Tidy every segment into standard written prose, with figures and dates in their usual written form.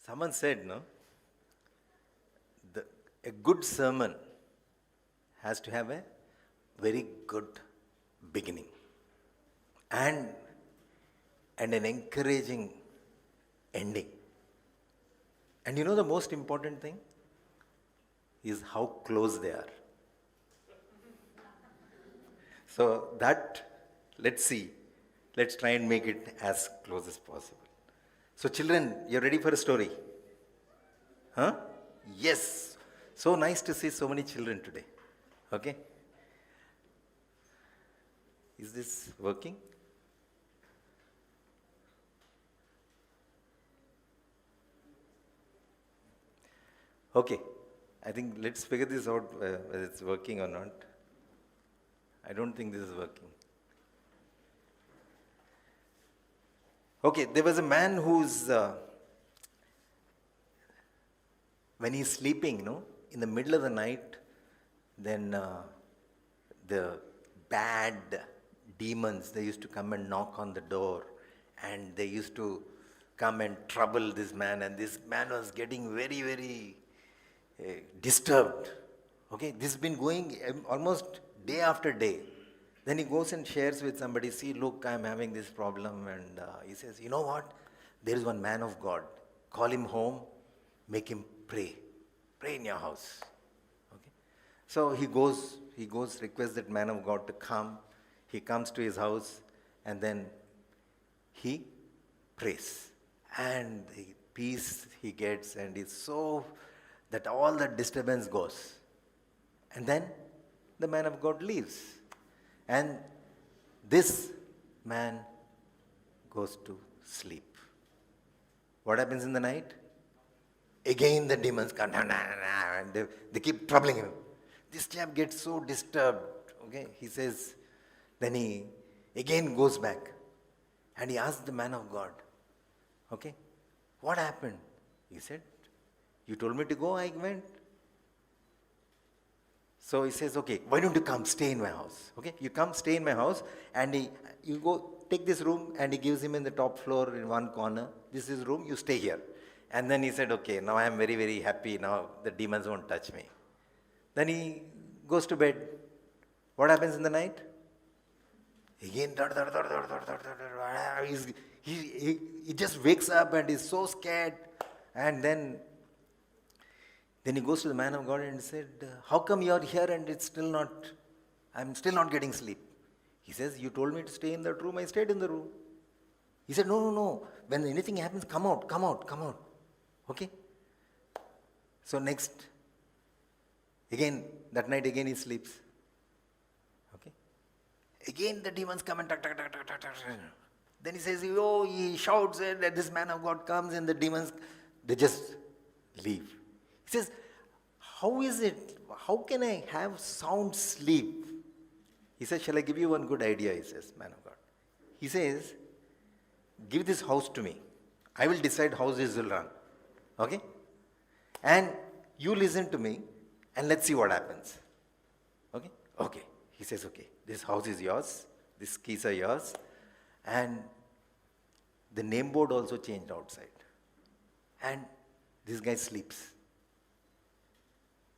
Someone said, no, a good sermon has to have a very good beginning and, and an encouraging ending. And you know the most important thing is how close they are. So let's see. Let's try and make it as close as possible. So children, you're ready for a story? Huh? Yes. So nice to see so many children today. Okay? Is this working? Okay. I think let's figure this out whether it's working or not. I don't think this is working. Okay, there was a man who's, when he's sleeping, in the middle of the night, then the bad demons, they used to come and knock on the door and they used to come and trouble this man, and this man was getting very, very disturbed. Okay, this has been going almost day after day. Then he goes and shares with somebody, see, look, I'm having this problem. And he says, you know what? There is one man of God. Call him home, make him pray. Pray in your house. Okay. So he goes, requests that man of God to come. He comes to his house and then he prays. And the peace he gets, and it's so that all the disturbance goes. And then the man of God leaves. And this man goes to sleep. What happens in the night? Again the demons come, and they keep troubling him. This chap gets so disturbed. Okay, he says, then he again goes back and he asks the man of God, okay, what happened? He said, you told me to go, I went. So he says, okay, why don't you come, stay in my house? Okay, you come, stay in my house, and you go, take this room, and he gives him in the top floor in one corner. This is room, you stay here. And then he said, okay, now I am very, very happy. Now the demons won't touch me. Then he goes to bed. What happens in the night? Again, he just wakes up and is so scared. And then he goes to the man of God and said, how come you are here and I'm still not getting sleep? He says, you told me to stay in that room, I stayed in the room. He said, no. When anything happens, come out. Okay? So next, again, that night again he sleeps. Okay? Again the demons come and tuck. Then he says, he shouts and this man of God comes and the demons, they just leave. He says, how is it? How can I have sound sleep? He says, shall I give you one good idea? He says, man of God. He says, give this house to me. I will decide how this will run. Okay? And you listen to me and let's see what happens. Okay? Okay. He says, okay, this house is yours. These keys are yours. And the name board also changed outside. And this guy sleeps.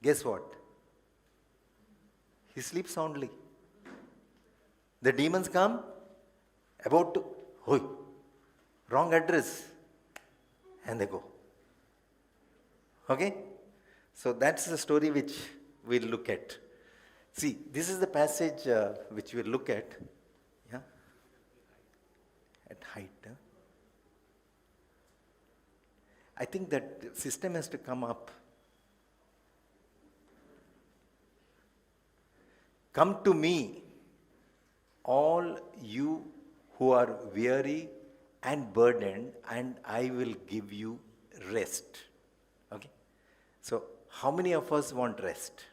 Guess what? He sleeps soundly. The demons come, about to, wrong address, and they go. Okay? So that's the story which we'll look at. See, this is the passage which we'll look at. Yeah? At height. I think that system has to come up. Come to me, all you who are weary and burdened, and I will give you rest. Okay? So, how many of us want rest?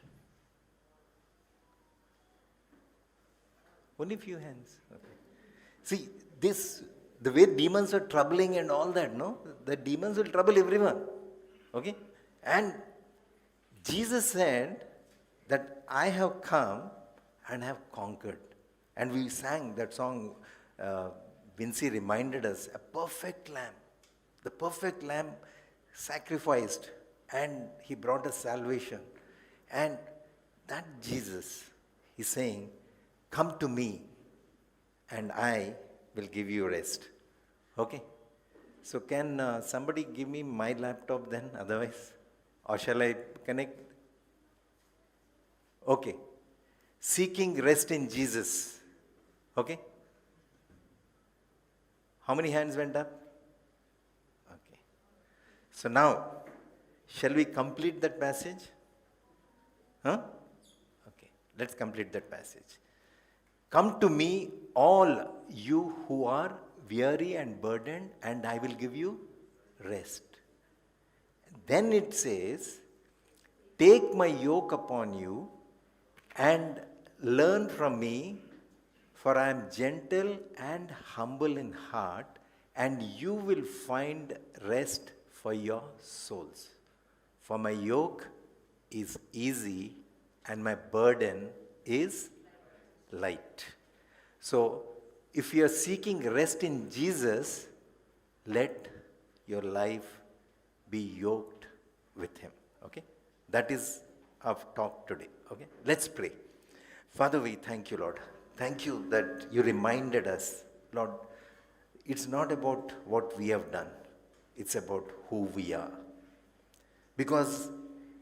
Only few hands. Okay. See, the way demons are troubling and all that, no? The demons will trouble everyone. Okay? And Jesus said that I have come and have conquered. And we sang that song, Vinci reminded us, a perfect lamb. The perfect lamb sacrificed, and he brought us salvation. And that Jesus is saying, come to me and I will give you rest. Okay? So can somebody give me my laptop then otherwise? Or shall I connect? Okay. Seeking rest in Jesus. Okay? How many hands went up? Okay. So now, shall we complete that passage? Huh? Okay. Let's complete that passage. Come to me, all you who are weary and burdened, and I will give you rest. Then it says, take my yoke upon you and learn from me, for I am gentle and humble in heart, and you will find rest for your souls. For my yoke is easy and my burden is light. So, if you are seeking rest in Jesus, let your life be yoked with Him. Okay? That is our talk today. Okay? Let's pray. Father, we thank you, Lord. Thank you that you reminded us, Lord, it's not about what we have done. It's about who we are. Because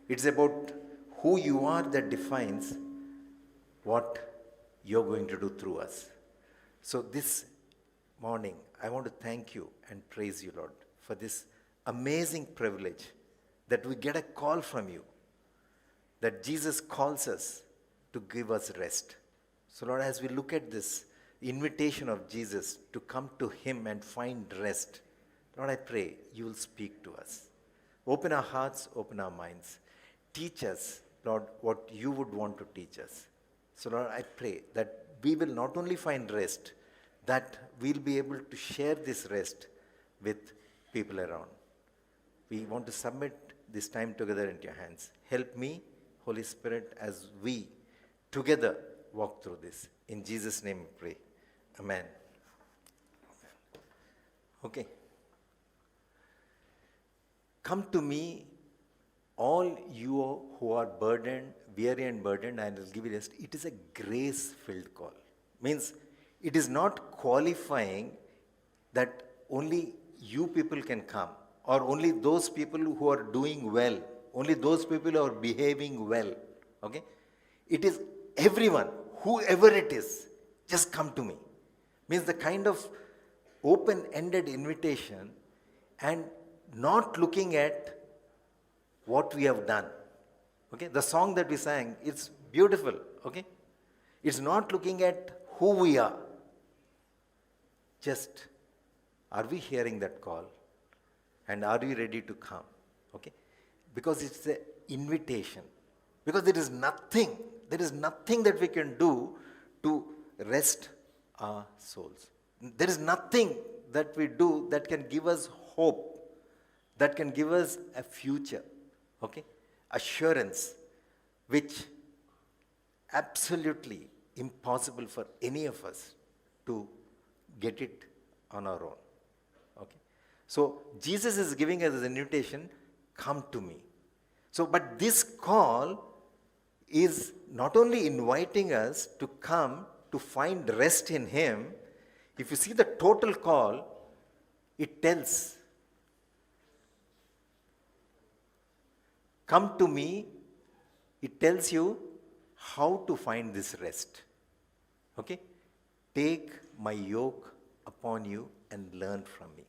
it's about who you are that defines what you're going to do through us. So this morning, I want to thank you and praise you, Lord, for this amazing privilege that we get a call from you, that Jesus calls us to give us rest. So Lord, as we look at this invitation of Jesus to come to Him and find rest, Lord, I pray you will speak to us. Open our hearts, open our minds. Teach us, Lord, what you would want to teach us. So Lord, I pray that we will not only find rest, that we'll be able to share this rest with people around. We want to submit this time together into your hands. Help me, Holy Spirit, as we together walk through this. In Jesus' name we pray. Amen. Okay. Come to me, all you who are burdened, weary and burdened, and I will give you rest. It is a grace-filled call. Means it is not qualifying that only you people can come, or only those people who are doing well, only those people who are behaving well. Okay? It is everyone, whoever it is, just come to me. Means the kind of open-ended invitation, and not looking at what we have done. Okay? The song that we sang, it's beautiful. Okay? It's not looking at who we are. Just, are we hearing that call? And are we ready to come? Okay? Because it's an invitation. Because there is nothing that we can do to rest our souls. There is nothing that we do that can give us hope, that can give us a future, okay? Assurance, which absolutely impossible for any of us to get it on our own, okay? So Jesus is giving us an invitation, come to me. So, but this call is not only inviting us to come to find rest in Him. If you see the total call, it tells, come to me. It tells you how to find this rest. Okay? Take my yoke upon you and learn from me.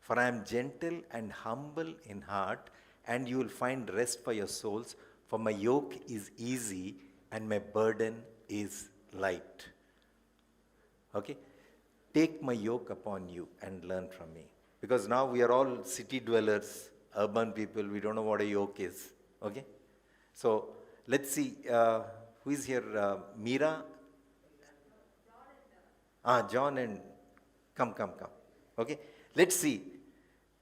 For I am gentle and humble in heart, and you will find rest for your souls. For my yoke is easy and my burden is light. Okay? Take my yoke upon you and learn from me. Because now we are all city dwellers, urban people, we don't know what a yoke is. Okay? So, let's see, who is here? Meera? John and, come. Okay? Let's see.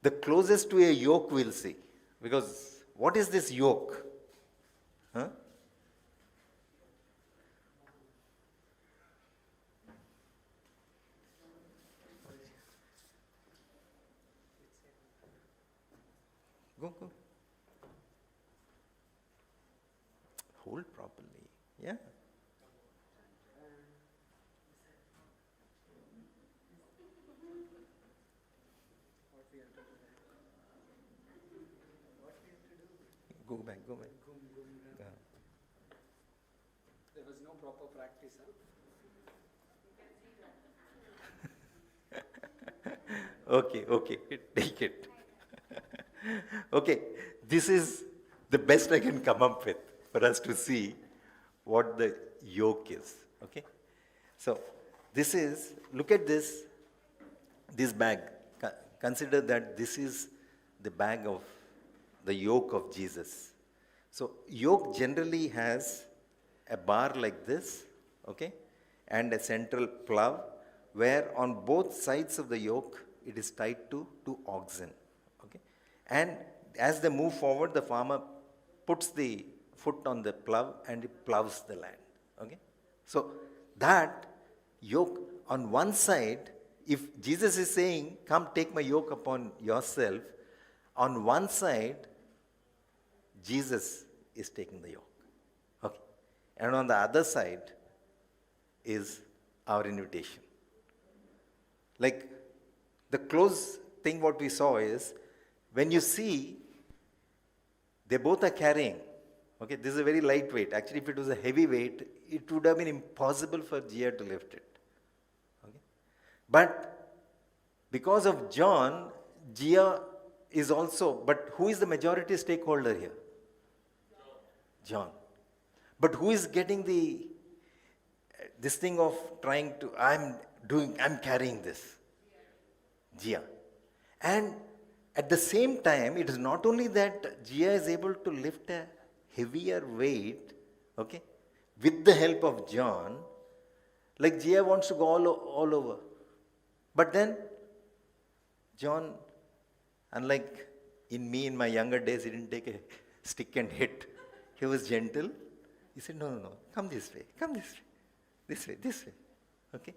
The closest to a yoke we'll see. Because what is this yoke? Huh? Go, go. Hold properly. Yeah. Go back, go back. Yeah. There was no proper practice, huh? Okay, okay, take it. Okay, this is the best I can come up with for us to see what the yoke is. Okay, so this is, look at this bag. Consider that this is the bag of the yoke of Jesus. So yoke generally has a bar like this, okay, and a central plough, where on both sides of the yoke it is tied to two oxen, okay. And as they move forward, the farmer puts the foot on the plough and it ploughs the land, okay. So that yoke on one side, if Jesus is saying, come take my yoke upon yourself, on one side, Jesus is taking the yoke. Okay. And on the other side is our invitation. Like the close thing what we saw is, when you see, they both are carrying. Okay, this is a very lightweight. Actually, if it was a heavy weight, it would have been impossible for Gia to lift it. Okay. But because of John, Gia is also, but who is the majority stakeholder here? John. But who is getting this thing of trying to, I'm carrying this? Gia. And at the same time, it is not only that Gia is able to lift a heavier weight, okay, with the help of John, like Gia wants to go all over. But then, John, unlike in me in my younger days, he didn't take a stick and hit. He was gentle. He said, no, come this way, this way, okay?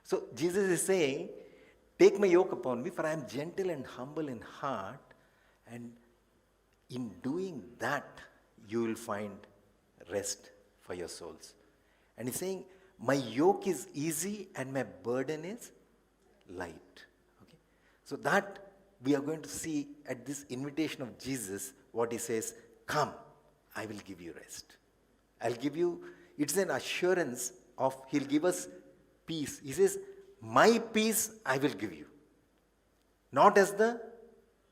So Jesus is saying, take my yoke upon me, for I am gentle and humble in heart, and in doing that, you will find rest for your souls. And he's saying, my yoke is easy and my burden is light. Okay? So that we are going to see at this invitation of Jesus, what he says, come, I will give you rest. I'll give you, it's an assurance of, he'll give us peace. He says, my peace I will give you. Not as the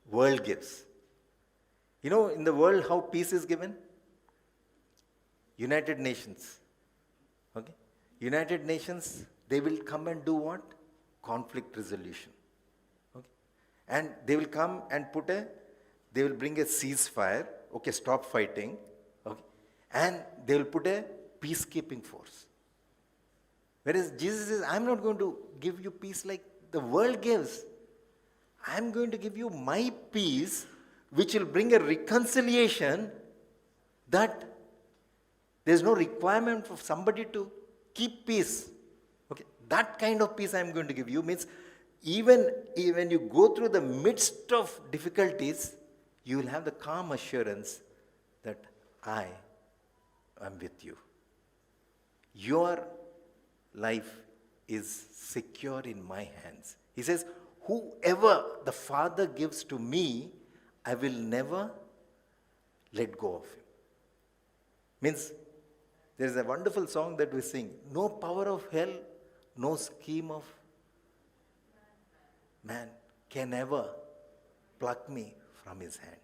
world gives. You know, in the world, how peace is given? United Nations. Okay? United Nations, they will come and do what? Conflict resolution. Okay? And they will come and they will bring a ceasefire. Okay, stop fighting. Okay? And they will put a peacekeeping force. Whereas Jesus says, I'm not going to give you peace like the world gives. I'm going to give you my peace, which will bring a reconciliation that there's no requirement for somebody to keep peace. Okay, that kind of peace I'm going to give you means even when you go through the midst of difficulties, you will have the calm assurance that I am with you. Your life is secure in my hands. He says, whoever the Father gives to me, I will never let go of him. Means, there is a wonderful song that we sing, no power of hell, no scheme of man can ever pluck me from his hand.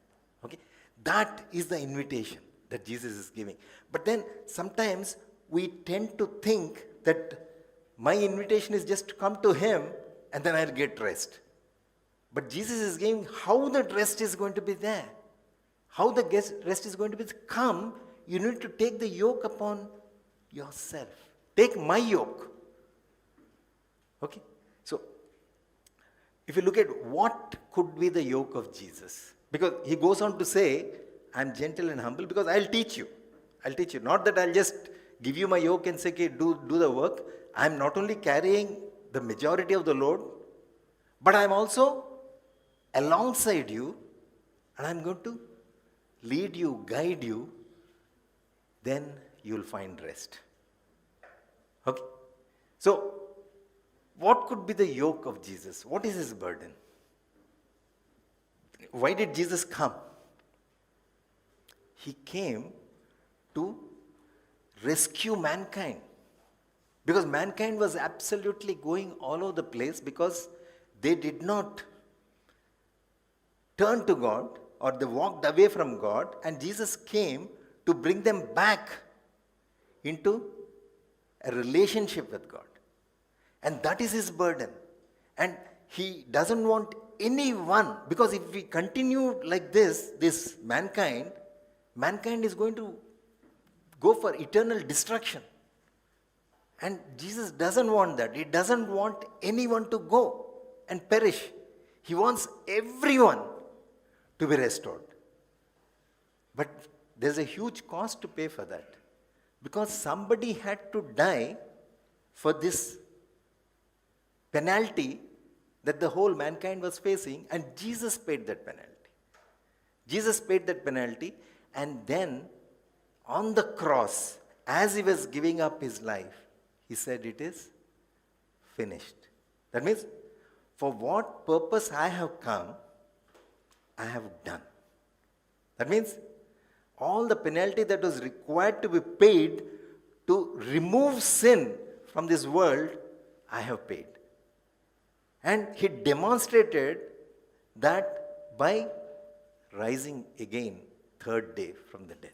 Okay? That is the invitation that Jesus is giving. But then sometimes we tend to think that my invitation is just to come to him and then I'll get rest. But Jesus is giving how that rest is going to be there. How the rest is going to be. Come, you need to take the yoke upon yourself. Take my yoke. Okay? So, if you look at what could be the yoke of Jesus, because he goes on to say, I'm gentle and humble because I'll teach you. I'll teach you. Not that I'll just give you my yoke and say, okay, do the work. I'm not only carrying the majority of the load, but I'm also alongside you and I'm going to lead you, guide you, then you'll find rest. Okay? So, what could be the yoke of Jesus? What is his burden? Why did Jesus come? He came to rescue mankind. Because mankind was absolutely going all over the place because they did not turn to God or they walked away from God, and Jesus came to bring them back into a relationship with God. And that is his burden. And he doesn't want anyone, because if we continue like this mankind is going to go for eternal destruction. And Jesus doesn't want that. He doesn't want anyone to go and perish. He wants everyone to be restored. But there's a huge cost to pay for that. Because somebody had to die for this penalty that the whole mankind was facing, and Jesus paid that penalty. Jesus paid that penalty, and then on the cross, as he was giving up his life, he said, "It is finished." That means, for what purpose I have come, I have done. That means, all the penalty that was required to be paid to remove sin from this world, I have paid. And he demonstrated that by rising again, third day from the death.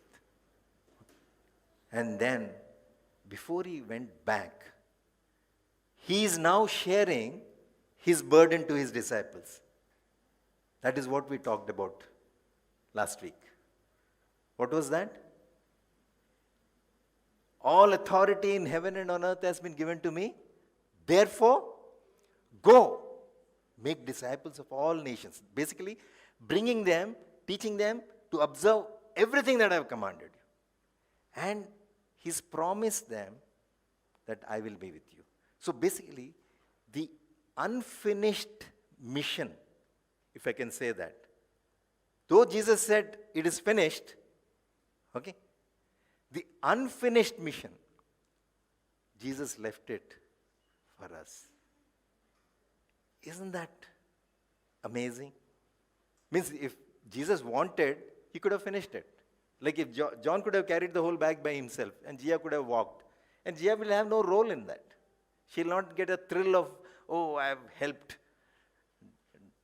And then, before he went back, he is now sharing his burden to his disciples. That is what we talked about last week. What was that? All authority in heaven and on earth has been given to me. Therefore, go, make disciples of all nations. Basically, bringing them, teaching them to observe everything that I have commanded you. And he's promised them that I will be with you. So basically, the unfinished mission, if I can say that, though Jesus said it is finished, okay, the unfinished mission, Jesus left it for us. Isn't that amazing? Means if Jesus wanted, he could have finished it. Like if John could have carried the whole bag by himself and Gia could have walked. And Gia will have no role in that. She'll not get a thrill of, oh, I have helped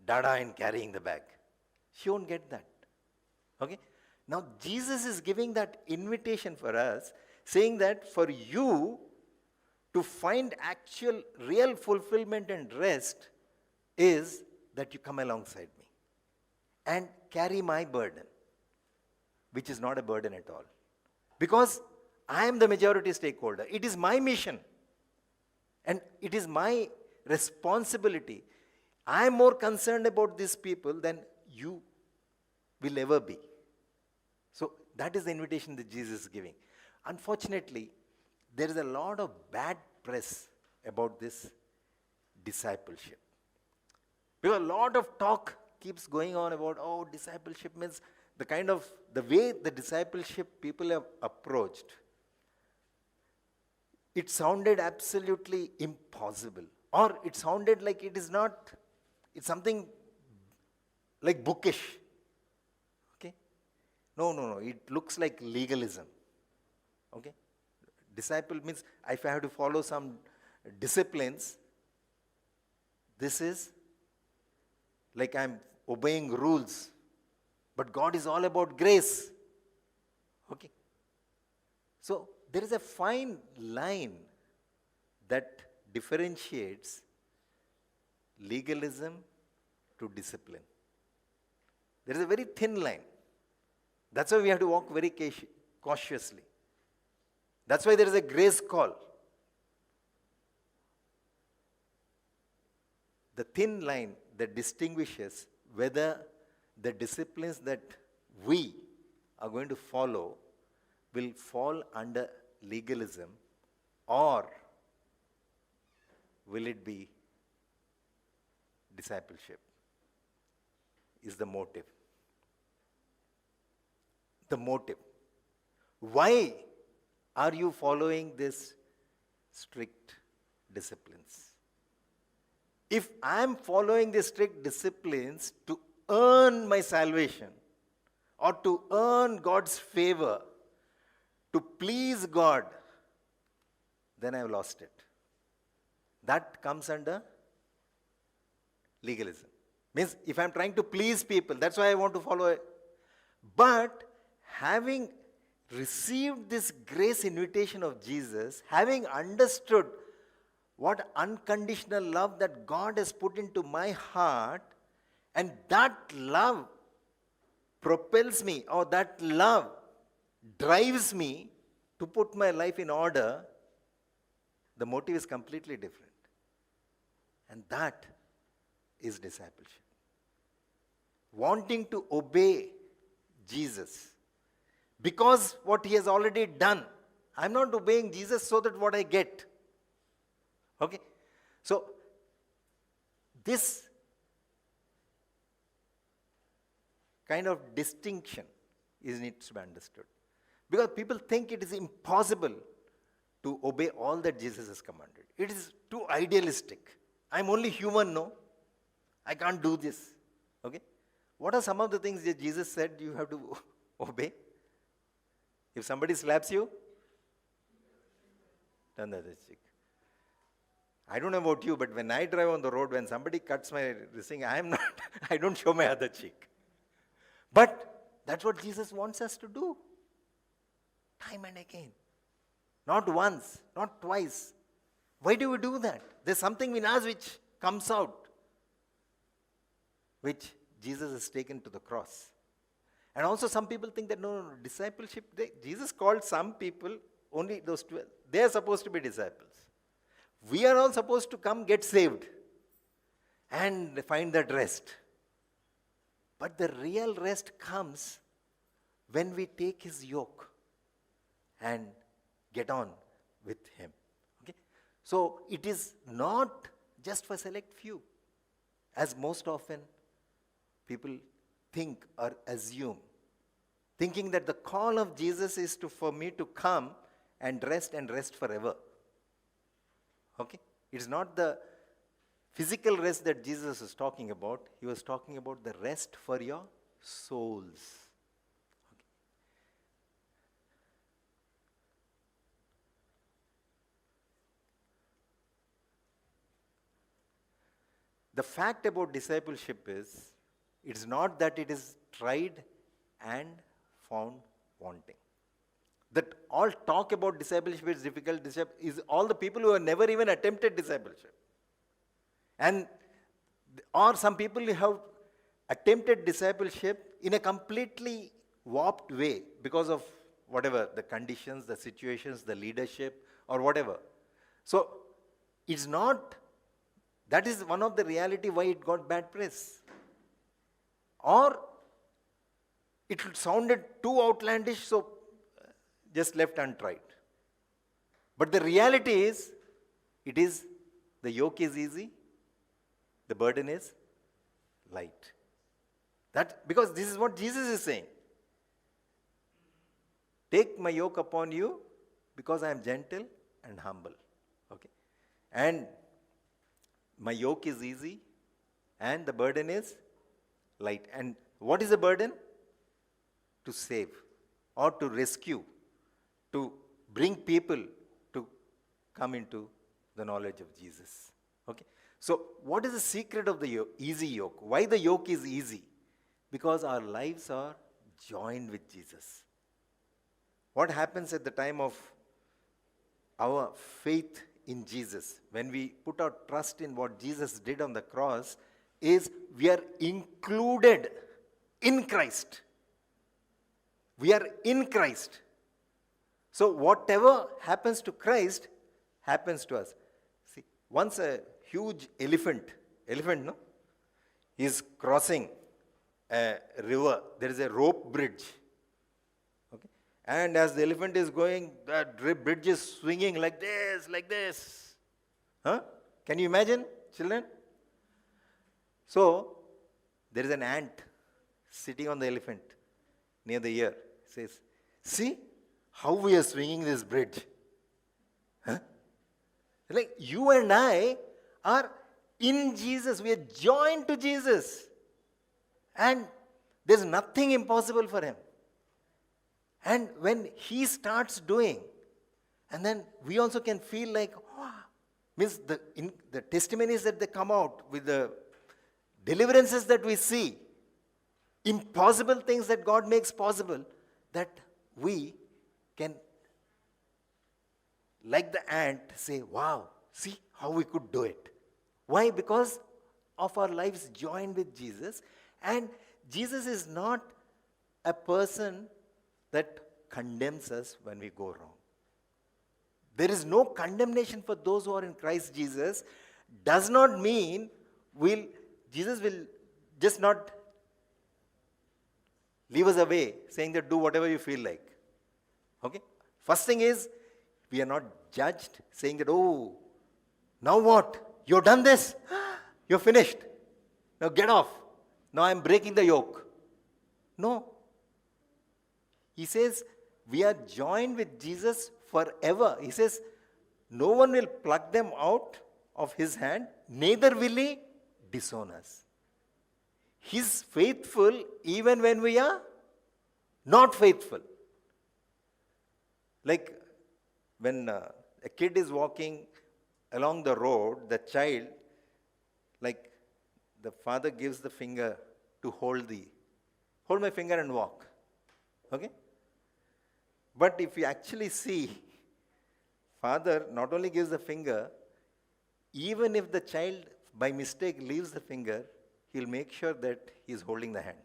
Dada in carrying the bag. She won't get that. Okay? Now Jesus is giving that invitation for us, saying that for you to find actual, real fulfillment and rest is that you come alongside me and carry my burden, which is not a burden at all. Because I am the majority stakeholder. It is my mission. And it is my responsibility. I am more concerned about these people than you will ever be. So that is the invitation that Jesus is giving. Unfortunately, there is a lot of bad press about this discipleship. Because a lot of talk keeps going on about, oh, discipleship means the way the discipleship people have approached. It sounded absolutely impossible. Or it sounded like it is not, it's something like bookish. Okay? No. It looks like legalism. Okay? Disciple means if I have to follow some disciplines, this is like I'm obeying rules. But God is all about grace. Okay? So there is a fine line that differentiates legalism to discipline. There is a very thin line. That's why we have to walk very cautiously. That's why there is a grace call. The thin line that distinguishes whether the disciplines that we are going to follow will fall under legalism or will it be discipleship is the motive. the motive. Why are you following this strict disciplines? If I am following the strict disciplines to earn my salvation or to earn God's favor, to please God, then I have lost it. That comes under legalism. Means if I'm trying to please people, that's why I want to follow it. But having received this grace invitation of Jesus, having understood what unconditional love that God has put into my heart, and that love propels me, or that love drives me to put my life in order, the motive is completely different. And that is discipleship. Wanting to obey Jesus because what he has already done. I'm not obeying Jesus so that what I get. Okay? So, this kind of distinction needs to be understood. Because people think it is impossible to obey all that Jesus has commanded. It is too idealistic. I'm only human, no? I can't do this. Okay? What are some of the things that Jesus said you have to obey? If somebody slaps you, turn the other cheek. I don't know about you, but when I drive on the road, when somebody cuts my thing, I don't show my other cheek. But that's what Jesus wants us to do. Time and again. Not once, not twice. Why do we do that? There's something in us which comes out, which Jesus has taken to the cross. And also some people think that no, discipleship, Jesus called some people, only those 12, they are supposed to be disciples. We are all supposed to come get saved and find that rest. But the real rest comes when we take his yoke and get on with him. Okay? So it is not just for select few, as most often people think or assume, thinking that the call of Jesus is for me to come and rest forever. Okay? It's not the physical rest that Jesus was talking about. He was talking about the rest for your souls. Okay. The fact about discipleship is, it's not that it is tried and found wanting. That all talk about discipleship is difficult, is all the people who have never even attempted discipleship. And or some people who have attempted discipleship in a completely warped way because of whatever, the conditions, the situations, the leadership, or whatever. So it's not, that is one of the reality why it got bad press. Or it sounded too outlandish, so just left untried. But the reality is, the yoke is easy, the burden is light. That, because this is what Jesus is saying. Take my yoke upon you because I am gentle and humble. Okay? And my yoke is easy and the burden is light. And what is the burden? To save or to rescue, to bring people to come into the knowledge of Jesus. Okay? So, what is the secret of the easy yoke? Why the yoke is easy? Because our lives are joined with Jesus. What happens at the time of our faith in Jesus, when we put our trust in what Jesus did on the cross, is we are included in Christ. We are in Christ. So whatever happens to Christ happens to us. See, once a huge elephant, no, is crossing a river. There is a rope bridge. Okay? And as the elephant is going, that bridge is swinging like this. Huh? Can you imagine, children? So, there is an ant sitting on the elephant near the ear. says, see how we are swinging this bridge. Huh? Like you and I are in Jesus. We are joined to Jesus. And there's nothing impossible for him. And when he starts doing, and then we also can feel like, oh, means the testimonies that they come out with the deliverances that we see, impossible things that God makes possible, that we can, like the ant, say, wow, see how we could do it. Why? Because of our lives joined with Jesus. And Jesus is not a person that condemns us when we go wrong. There is no condemnation for those who are in Christ Jesus. Does not mean Jesus will just not leave us away, saying that do whatever you feel like. Okay? First thing is, we are not judged, saying that, oh, now what? You've done this. You're finished. Now get off. Now I'm breaking the yoke. No. He says, we are joined with Jesus forever. He says, no one will pluck them out of his hand, neither will he disown us. He's faithful even when we are not faithful. Like when a kid is walking along the road, the child, like the father gives the finger to hold my finger and walk. Okay? But if you actually see, father not only gives the finger, even if the child by mistake leaves the finger, he'll make sure that he's holding the hand.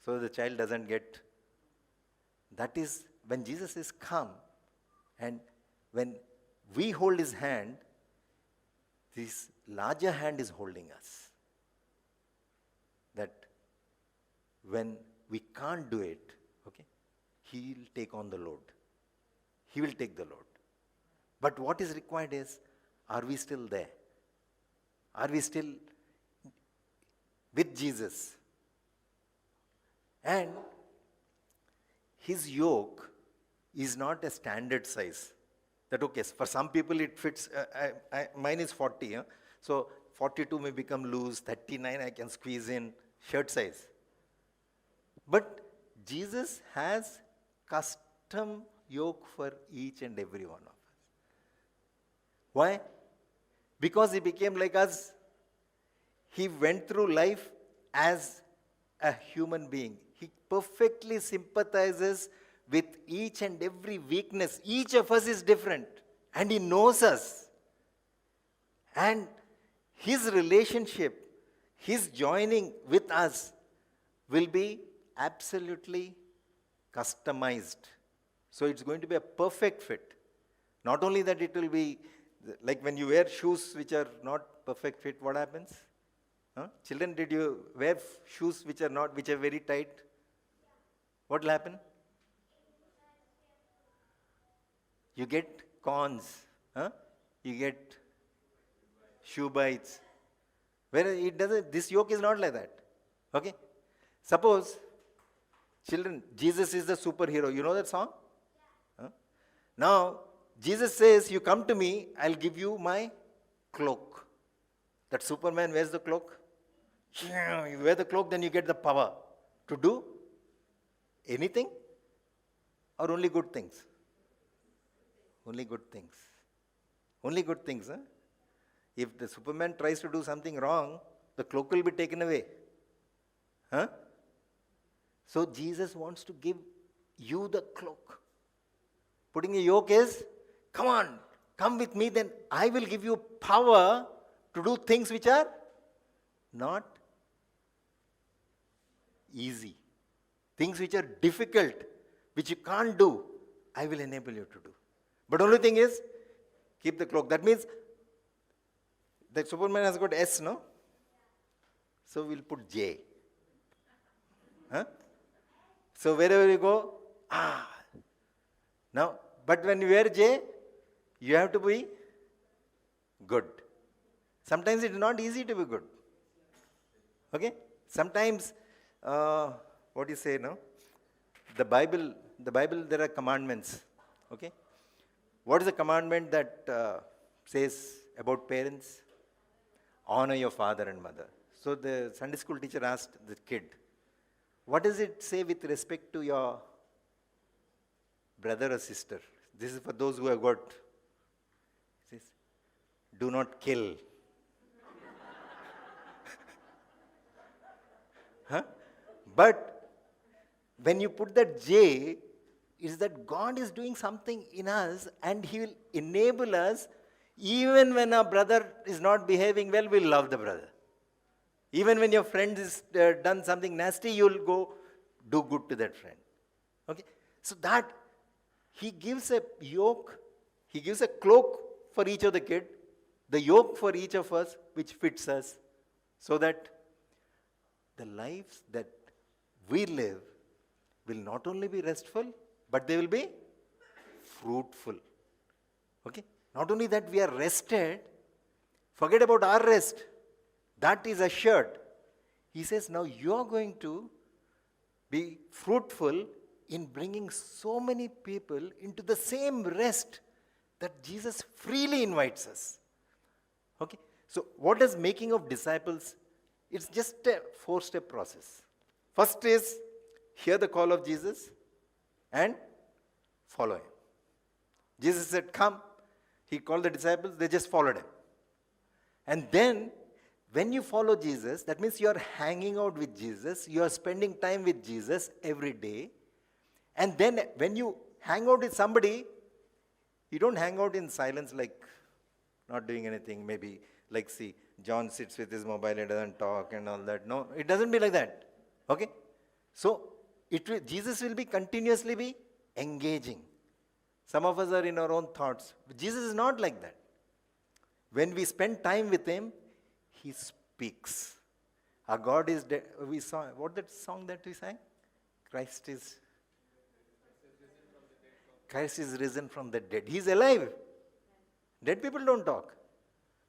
So the child doesn't get. That is when Jesus is come, and when we hold his hand, this larger hand is holding us. That when we can't do it, okay, he will take on the load. He will take the load. But what is required is, are we still there? Are we still with Jesus? And his yoke is not a standard size. That okay, for some people it fits, mine is 40. Huh? So 42 may become loose, 39 I can squeeze in, shirt size. But Jesus has custom yoke for each and every one of us. Why? Because he became like us. He went through life as a human being. He perfectly sympathizes with each and every weakness. Each of us is different. And he knows us. And his relationship, his joining with us will be absolutely customized. So it's going to be a perfect fit. Not only that, it will be like when you wear shoes which are not perfect fit, what happens? Huh? Children, did you wear shoes which are very tight? What will happen? You get cons. Huh? You get shoe bites. Where it doesn't, this yoke is not like that. Okay? Suppose, children, Jesus is the superhero. You know that song? Huh? Now, Jesus says, you come to me, I'll give you my cloak. That Superman wears the cloak. You wear the cloak, then you get the power to do anything or only good things? Only good things. Only good things. Huh? If the Superman tries to do something wrong, the cloak will be taken away. Huh? So Jesus wants to give you the cloak. Putting a yoke is, come on, come with me, then I will give you power to do things which are not easy. Things which are difficult, which you can't do, I will enable you to do. But only thing is, keep the cloak. That means, the Superman has got S, no? So we'll put J. Huh? So wherever you go, Now, but when you wear J, you have to be good. Sometimes it is not easy to be good. Okay? Sometimes, what do you say, no? the Bible, there are commandments. Okay? What is the commandment that says about parents? Honor your father and mother. So the Sunday school teacher asked the kid, what does it say with respect to your brother or sister? This is for those who have got. It says, do not kill. Huh? But when you put that J, is that God is doing something in us and He will enable us, even when our brother is not behaving well, we'll love the brother. Even when your friend has done something nasty, you'll go do good to that friend. Okay? So that He gives a yoke, He gives a cloak for each of the kid, the yoke for each of us, which fits us, so that the lives that we live will not only be restful, but they will be fruitful. Okay? Not only that we are rested, forget about our rest. That is assured. He says, now you are going to be fruitful in bringing so many people into the same rest that Jesus freely invites us. Okay? So what is making of disciples? It's just a 4-step process. First is hear the call of Jesus and follow Him. Jesus said, come. He called the disciples, they just followed Him. And then, when you follow Jesus, that means you are hanging out with Jesus, you are spending time with Jesus every day. And then, when you hang out with somebody, you don't hang out in silence like not doing anything, maybe like see, John sits with his mobile and doesn't talk and all that. No, it doesn't be like that. Okay? So, Jesus will be continuously be engaging. Some of us are in our own thoughts. But Jesus is not like that. When we spend time with Him, He speaks. Our God is dead. We saw, what that song that we sang? Christ is risen from the dead. He's alive. Dead people don't talk.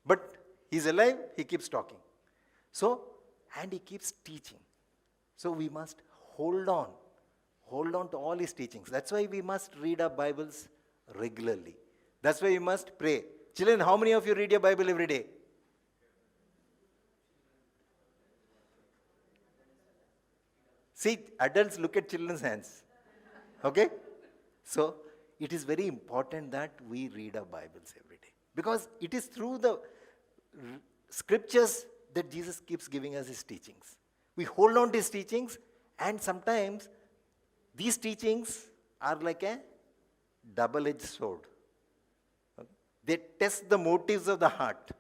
But He's alive, He keeps talking. So, and He keeps teaching. So we must hold on to all His teachings. That's why we must read our Bibles regularly. That's why we must pray. Children, how many of you read your Bible every day? See, adults look at children's hands. Okay? So, it is very important that we read our Bibles every day. Because it is through the scriptures that Jesus keeps giving us His teachings. We hold on to His teachings, and sometimes these teachings are like a double-edged sword. Okay? They test the motives of the heart.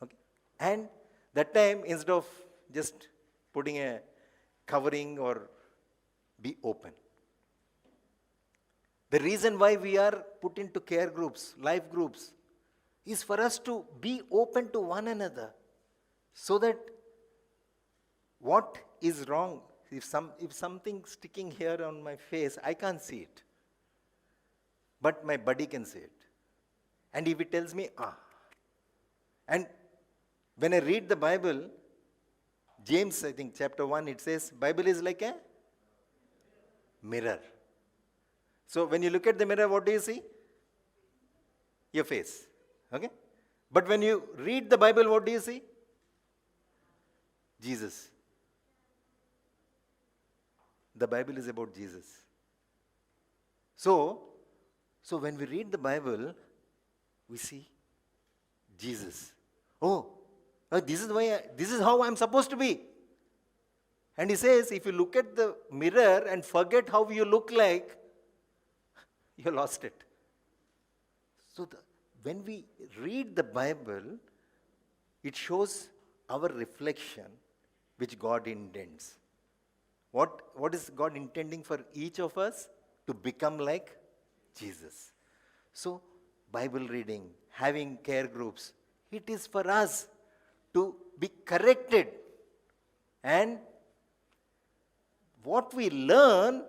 Okay? And that time, instead of just putting a covering or be open. The reason why we are put into care groups, life groups, is for us to be open to one another, so that what is wrong, if something sticking here on my face, I can't see it. But my buddy can see it. And if he tells me, And when I read the Bible, James, I think, chapter 1, it says, Bible is like a mirror. So when you look at the mirror, what do you see? Your face. Okay? But when you read the Bible, what do you see? Jesus. The Bible is about Jesus. So when we read the Bible, we see Jesus. This is how I'm supposed to be. And he says, if you look at the mirror and forget how you look like, you lost it. So when we read the Bible, it shows our reflection which God intends. What is God intending for each of us? To become like Jesus. So, Bible reading, having care groups, it is for us to be corrected. And what we learn,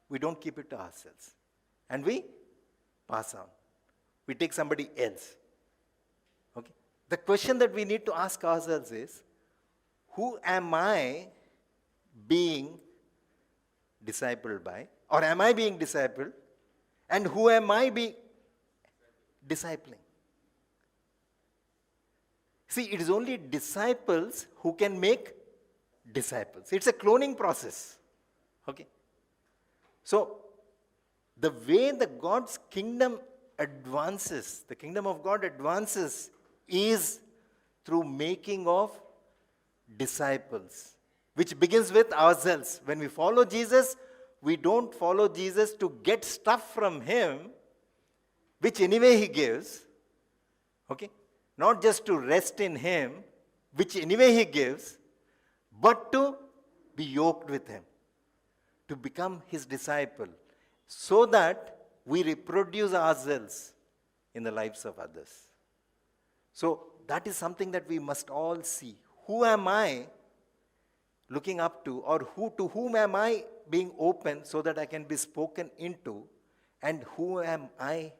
we don't keep it to ourselves. And we pass on. We take somebody else. Okay? The question that we need to ask ourselves is, who am I being discipled by? Or am I being discipled? And who am I being discipling? See, it is only disciples who can make disciples. It's a cloning process. Okay? So, the way the God's kingdom advances, the kingdom of God advances, is through making of disciples, which begins with ourselves. When we follow Jesus, we don't follow Jesus to get stuff from Him, which anyway He gives. Okay? Not just to rest in Him, which anyway He gives, but to be yoked with Him, to become His disciple, so that we reproduce ourselves in the lives of others. So that is something that we must all see. Who am I looking up to, or to whom am I being open so that I can be spoken into, and who am I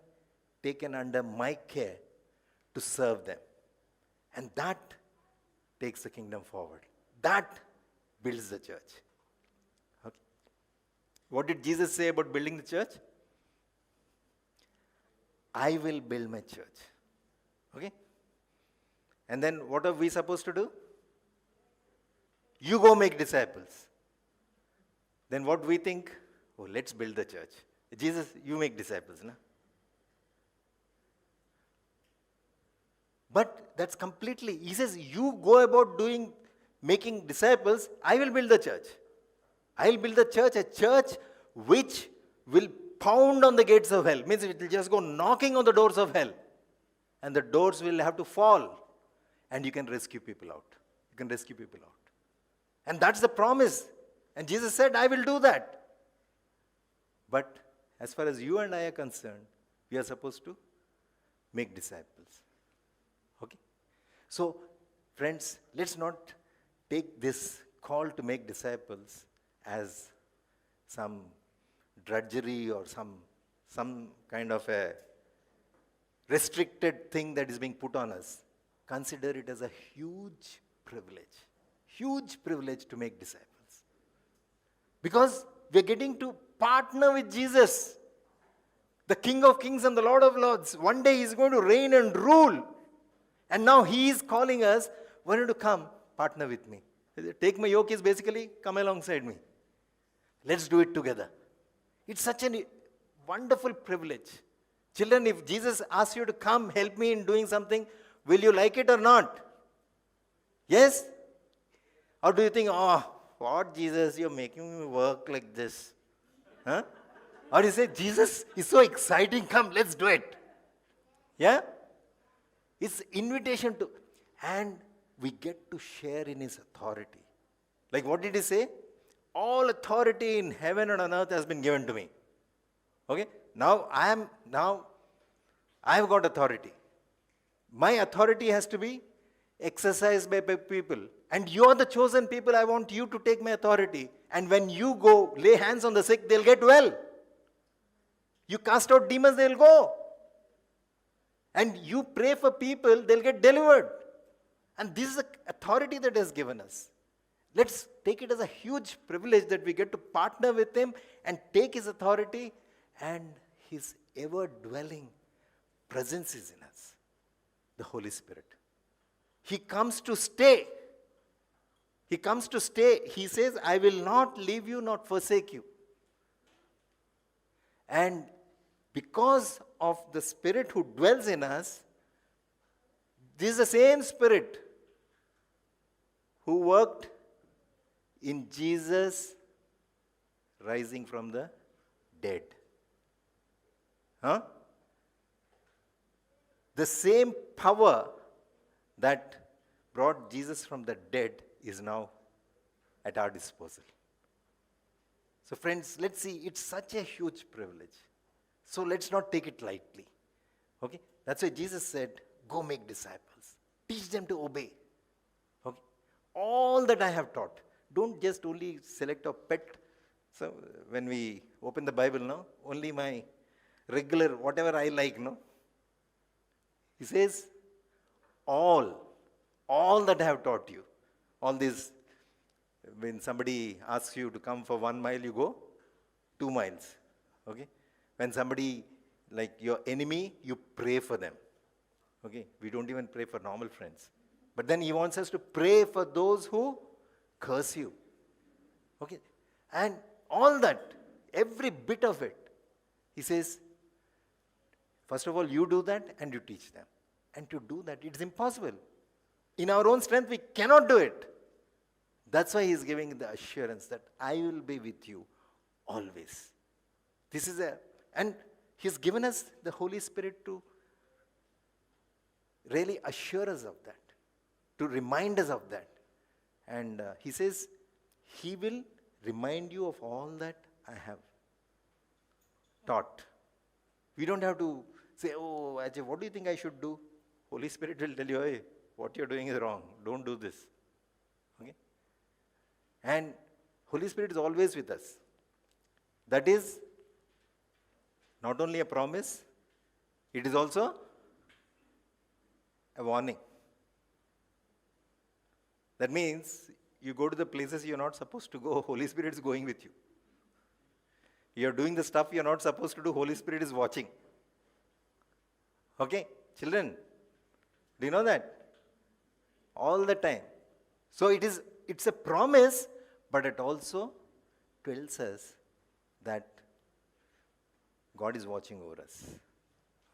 taken under my care to serve them? And that takes the kingdom forward. That builds the church. Okay. What did Jesus say about building the church? I will build my church. Okay? And then what are we supposed to do? You go make disciples. Then what we think? Oh, let's build the church. Jesus, you make disciples, na? But that's completely, he says, you go about making disciples, I will build the church. I will build the church, a church which will pound on the gates of hell. Means it will just go knocking on the doors of hell. And the doors will have to fall. And you can rescue people out. You can rescue people out. And that's the promise. And Jesus said, I will do that. But as far as you and I are concerned, we are supposed to make disciples. Okay? So, friends, let's not take this call to make disciples as some drudgery or some kind of a restricted thing that is being put on us. Consider it as a huge privilege to make disciples. Because we're getting to partner with Jesus, the King of Kings and the Lord of Lords. One day He's going to reign and rule. And now He is calling us, why don't you come, partner with me? Take my yoke is basically, come alongside me. Let's do it together. It's such a wonderful privilege. Children, if Jesus asks you to come, help me in doing something, will you like it or not? Yes? Or do you think, oh, what Jesus, you're making me work like this? Huh? Or you say, Jesus is so exciting, come, let's do it. Yeah? It's invitation to, and we get to share in His authority. Like what did He say? All authority in heaven and on earth has been given to me. Okay? Now I have got authority. My authority has to be exercised by people. And you are the chosen people. I want you to take my authority. And when you go lay hands on the sick, they'll get well. You cast out demons, they'll go. And you pray for people, they'll get delivered. And this is the authority that is given us. Let's take it as a huge privilege that we get to partner with Him and take His authority, and His ever-dwelling presence is in us, the Holy Spirit. He comes to stay. He comes to stay. He says, I will not leave you, not forsake you. And because of the Spirit who dwells in us, this is the same Spirit who worked in Jesus rising from the dead. Huh? The same power that brought Jesus from the dead is now at our disposal. So friends, let's see, it's such a huge privilege. So let's not take it lightly. Okay? That's why Jesus said, go make disciples. Teach them to obey. Okay? All that I have taught. Don't just only select a pet. So when we open the Bible now, only my regular, whatever I like, no? He says, all that I have taught you. All these, when somebody asks you to come for 1 mile, you go. 2 miles. Okay? When somebody, like your enemy, you pray for them. Okay? We don't even pray for normal friends. But then he wants us to pray for those who curse you. Okay? And all that, every bit of it, he says, first of all, you do that and you teach them. And to do that, it's impossible. In our own strength, we cannot do it. That's why he's giving the assurance that I will be with you always. This is and he's given us the Holy Spirit to really assure us of that, to remind us of that. And he says, he will remind you of all that I have taught. We don't have to say, oh, Ajay, what do you think I should do? Holy Spirit will tell you, hey, what you're doing is wrong. Don't do this. Okay? And Holy Spirit is always with us. That is not only a promise, it is also a warning. That means you go to the places you're not supposed to go, Holy Spirit is going with you. You're doing the stuff you're not supposed to do, Holy Spirit is watching. Okay? Children, do you know that? All the time. So it's a promise, but it also tells us that God is watching over us.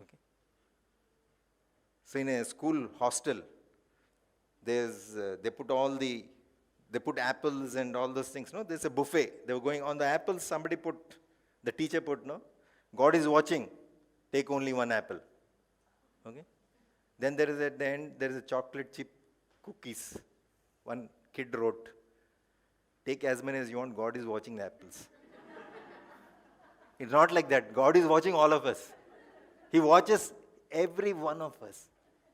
Okay? So in a school hostel, they put apples and all those things. No, there's a buffet. They were going on the apples. The teacher put, no, God is watching. Take only one apple. Okay. Then there is at the end there is a chocolate chip cookies. One kid wrote, take as many as you want. God is watching the apples. It's not like that. God is watching all of us. He watches every one of us,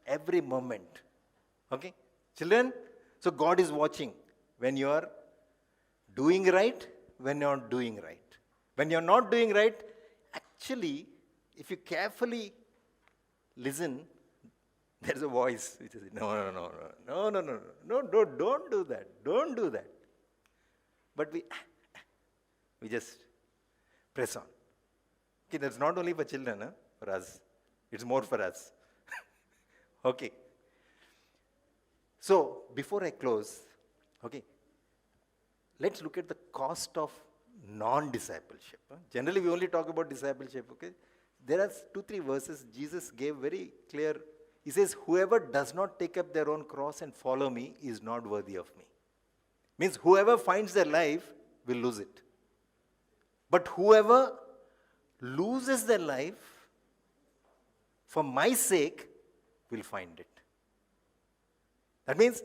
every moment. Okay? Children, so God is watching when you are doing right, when you are not doing right. When you are not doing right, actually, if you carefully listen, there's a voice which says, no, don't do that. Don't do that. But we just press on. Okay, that's not only for children, for us. It's more for us. Okay. So, before I close, okay, let's look at the cost of non-discipleship. Generally, we only talk about discipleship, okay? There are 2-3 verses Jesus gave very clear. He says, whoever does not take up their own cross and follow me is not worthy of me. Means whoever finds their life will lose it. But whoever loses their life for my sake will find it. That means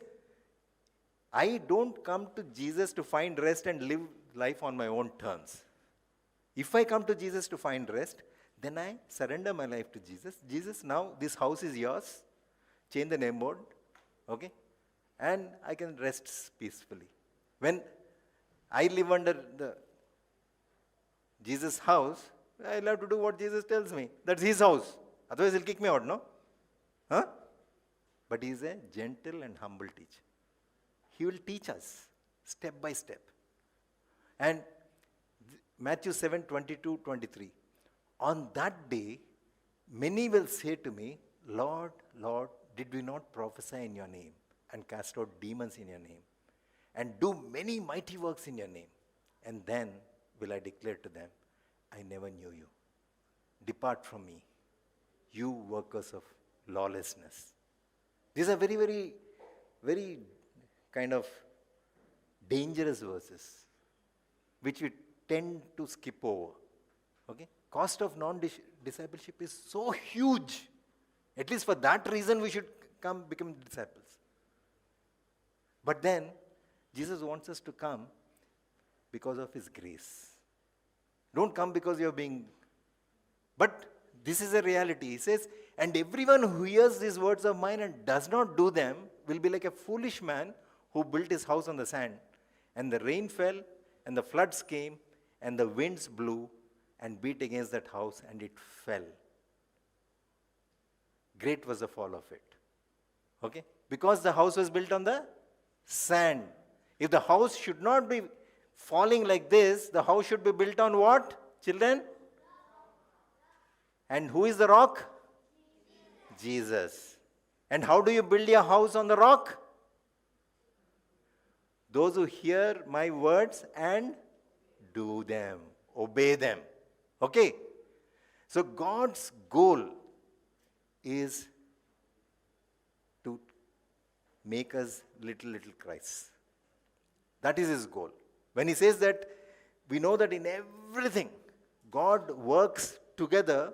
I don't come to Jesus to find rest and live life on my own terms. If I come to Jesus to find rest, then I surrender my life to Jesus. Jesus, now this house is yours. Change the name board. Okay? And I can rest peacefully. When I live under the Jesus' house, I'll have to do what Jesus tells me. That's his house. Otherwise, he'll kick me out, no? Huh? But he's a gentle and humble teacher. He will teach us step by step. And Matthew 7:22-23. On that day, many will say to me, Lord, Lord, did we not prophesy in your name and cast out demons in your name and do many mighty works in your name? And then will I declare to them, I never knew you. Depart from me, you workers of lawlessness. These are very, very, very kind of dangerous verses, which we tend to skip over. Okay? Cost of non-discipleship is so huge. At least for that reason, we should become disciples. But then, Jesus wants us to come because of his grace. Don't come because you're being... But this is a reality. He says, and everyone who hears these words of mine and does not do them will be like a foolish man who built his house on the sand. And the rain fell, and the floods came, and the winds blew and beat against that house, and it fell. Great was the fall of it. Okay? Because the house was built on the sand. If the house should not be falling like this, the house should be built on what? Children? And who is the rock? Jesus. And how do you build your house on the rock? Those who hear my words and do them, obey them. Okay? So God's goal is to make us little Christ. That is his goal. When he says that, we know that in everything, God works together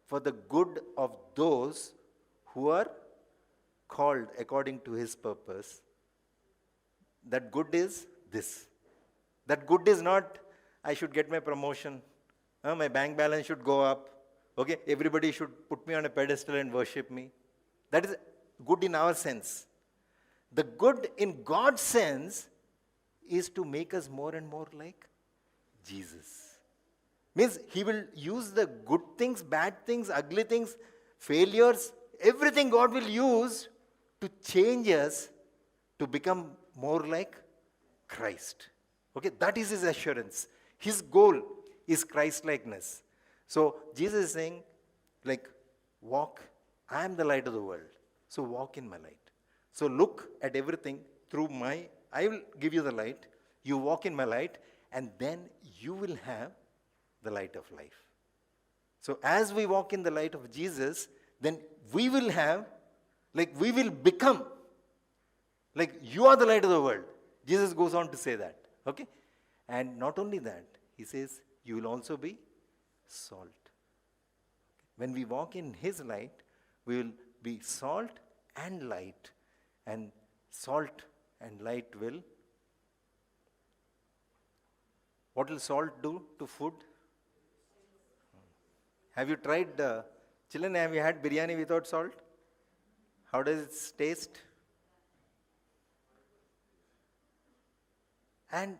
for the good of those who are called according to his purpose. That good is this. That good is not, I should get my promotion, my bank balance should go up, okay, everybody should put me on a pedestal and worship me. That is good in our sense. The good in God's sense is to make us more and more like Jesus. Means he will use the good things, bad things, ugly things, failures, everything God will use to change us to become more like Christ. Okay, that is his assurance. His goal is Christ-likeness. So Jesus is saying, like, walk, I am the light of the world. So walk in my light. So look at everything through I will give you the light, you walk in my light, and then you will have the light of life. So as we walk in the light of Jesus, then we will have, we will become, you are the light of the world. Jesus goes on to say that. Okay? And not only that, he says, you will also be salt. When we walk in his light, we will be salt and light. And salt and light will, what will salt do to food? Have you tried, children, have you had biryani without salt? How does it taste? And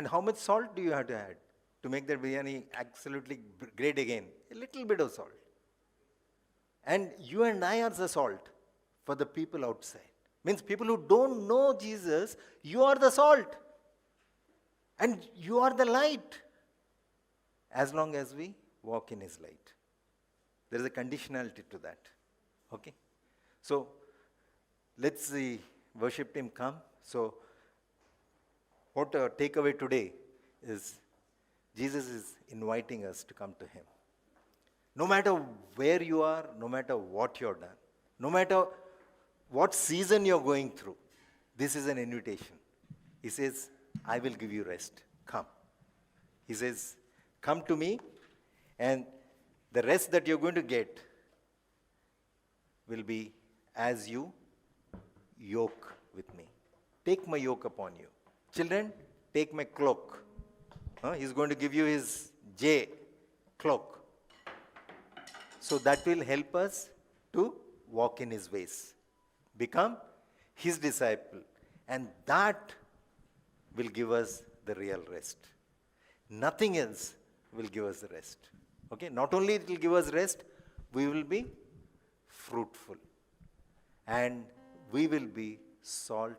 how much salt do you have to add to make that biryani absolutely great again? A little bit of salt. And you and I are the salt for the people outside. Means people who don't know Jesus, you are the salt. And you are the light. As long as we walk in his light. There is a conditionality to that. Okay? So, let's the worship team come. So, what our takeaway today is Jesus is inviting us to come to him. No matter where you are, no matter what you've done, no matter what season you're going through, this is an invitation. He says, I will give you rest. Come. He says, come to me, and the rest that you're going to get will be as you yoke with me. Take my yoke upon you. Children, take my cloak. He's going to give you his cloak. So that will help us to walk in his ways. Become his disciple. And that will give us the real rest. Nothing else will give us the rest. Okay? Not only it will give us rest, we will be fruitful. And we will be salt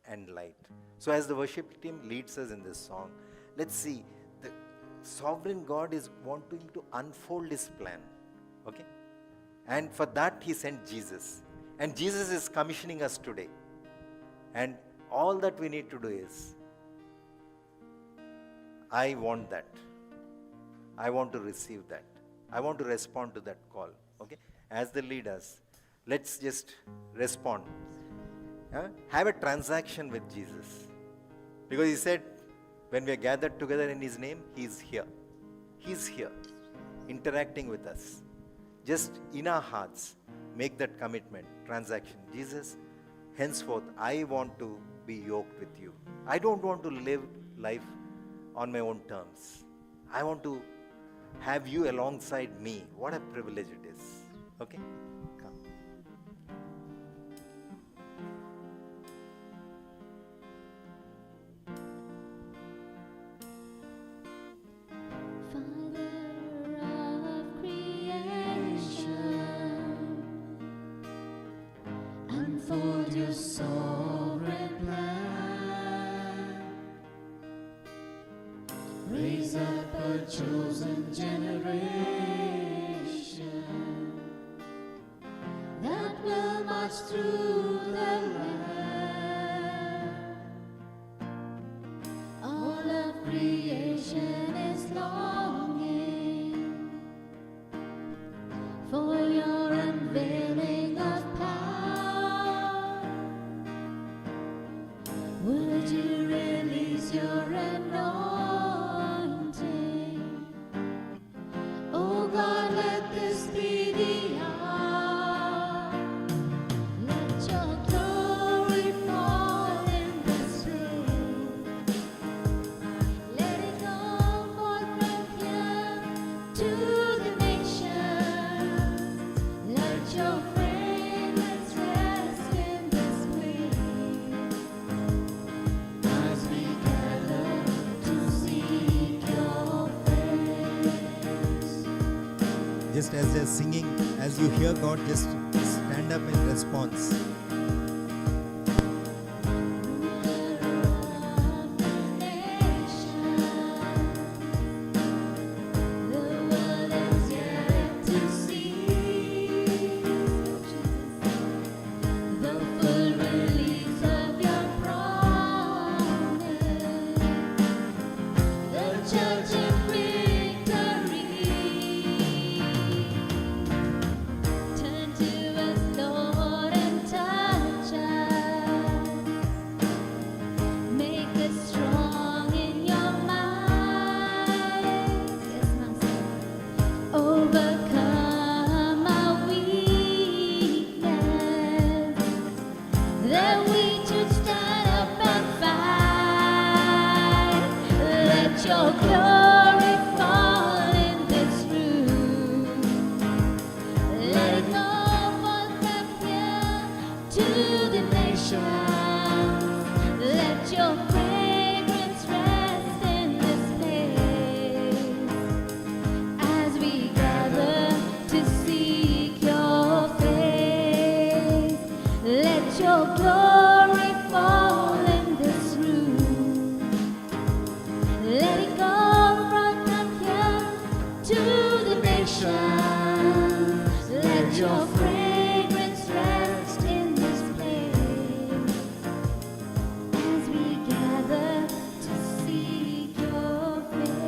and light. So as the worship team leads us in this song, let's see, the sovereign God is wanting to unfold his plan. Okay? And for that he sent Jesus. And Jesus is commissioning us today. And all that we need to do is, I want that. I want to receive that. I want to respond to that call. Okay? As they lead us, let's just respond. Have a transaction with Jesus. Because he said, when we are gathered together in his name, he is here. He is here, interacting with us. Just in our hearts, make that commitment, transaction. Jesus, henceforth, I want to be yoked with you. I don't want to live life on my own terms. I want to have you alongside me. What a privilege it is. Okay? Come. Father of creation, unfold your sovereign plan. Raise up a chosen just as they're singing, as you hear God, just stand up in response. Church in victory. Turn to us, Lord, and touch us. Make us strong in your might. Yes, Master. Overcome our weakness, that we should stand up and fight. Let your glory fall in this room. Let it go forth from here to the nations. Let your fragrance rest in this place as we gather to seek your face. Let your glory fall in this room. Let it go from here to the nations. Let your fragrance rest in this place as we gather to seek your face.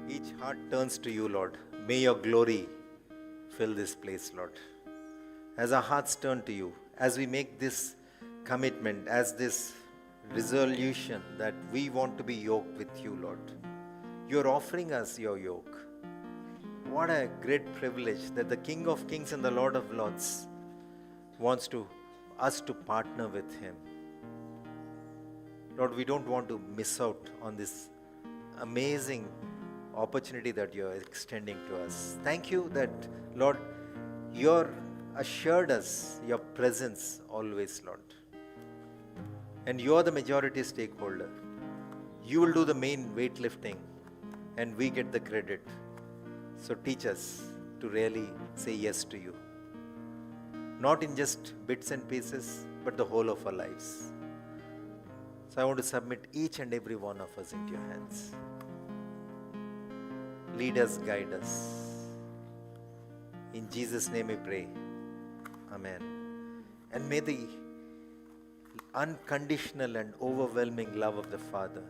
Each heart turns to you, Lord. May your glory fill this place, Lord. As our hearts turn to you, as we make this commitment, as this resolution that we want to be yoked with you, Lord. You're offering us your yoke. What a great privilege that the King of Kings and the Lord of Lords wants us to partner with him. Lord, we don't want to miss out on this amazing opportunity that you're extending to us. Thank you that, Lord, you're assured us your presence always, Lord. And you're the majority stakeholder. You will do the main weightlifting and we get the credit. So teach us to really say yes to you. Not in just bits and pieces, but the whole of our lives. So I want to submit each and every one of us into your hands. Lead us, guide us. In Jesus' name we pray. Amen. And may the unconditional and overwhelming love of the Father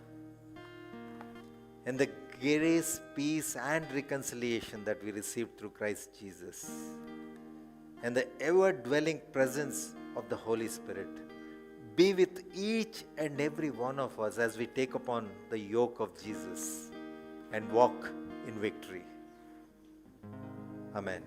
and the grace, peace, and reconciliation that we received through Christ Jesus and the ever-dwelling presence of the Holy Spirit be with each and every one of us as we take upon the yoke of Jesus and walk in victory. Amen.